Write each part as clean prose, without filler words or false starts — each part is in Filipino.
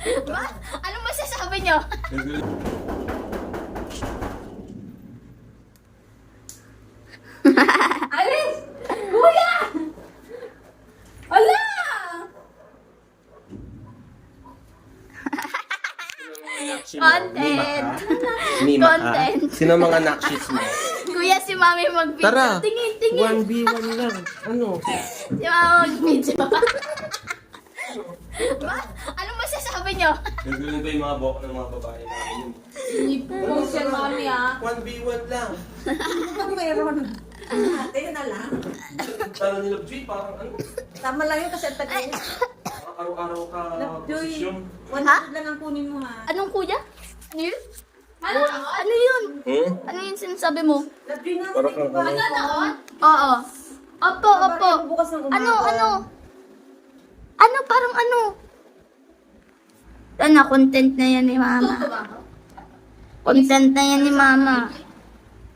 Ba? Anong masasabi nyo? Alis! Kuya! Ala! Content. Mima ka? Content. Sino mga nakshits mo? Kuya, si Mami mag-video. Tara! Tingin, tingin. 1v1 lang. Ano? Si Mami mag-video. Ba? Anong masasabi nyo? Gagawin ba yung mga buhok ng mga babae namin? Hindi po siya, mami, ah. 1v1 lang. Ano meron? Ate na lang. Tala nila, Joy, parang ano? Tama lang yun kasi ang tagal. Parang araw-araw ka Joy, posisyon. one Ha? lang ang kunin mo, ha? Anong kuya? Ano yun? Ano yun? Ano yun sinasabi mo? Joy na, Parang kang ano? Oo. Opo, opo. bukas ng umaga. Ano? Ano, parang ano? Ano, content na yan ni Mama. Content na yan ni Mama.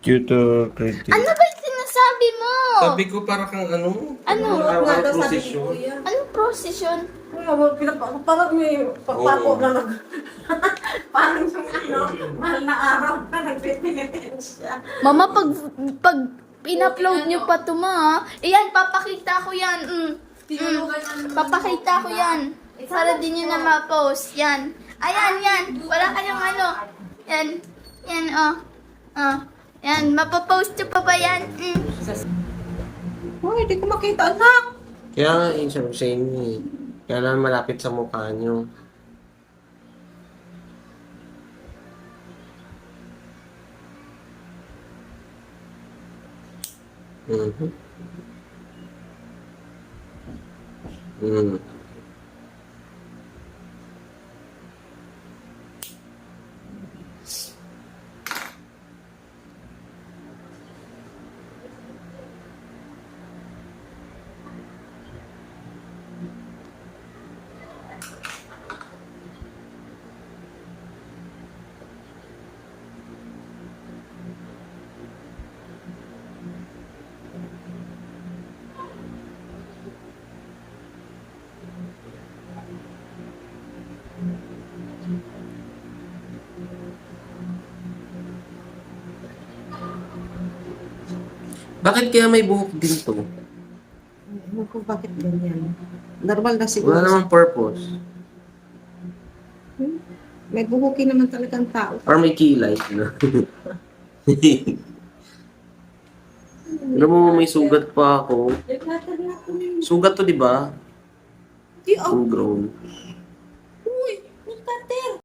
Tutor critic. Ano ba yung sinasabi mo? Sabi ko parang kang ano? Ano? Araw-araw posisyon. Anong procession? Parang may papapo Oo. na nag... Parang yung ano, mahal na araw na nagpipilitin siya. Mama, pag in-upload nyo pa to, ma, Iyan, papakita ko yan. Papakita ko yan. Para di nyo na ma-post. Yan. Ayan, yan. Wala kayong ano. Yan. Yan, oh. Oh. Yan. Mapapost nyo pa ba yan? Uy, di ko makita, anak. Kaya nga, sabi sa inyo eh. Kaya lang malapit sa mukha nyo. Mhm. Mm. Bakit kaya may buhok din to? Ano ko, bakit ganyan? Normal na siguro. Wala namang purpose. May buhuki naman talagang tao. Or may kilay. No? Alam mo, may sugat pa ako. Sugat to, di ba? Di, oh, Full grown.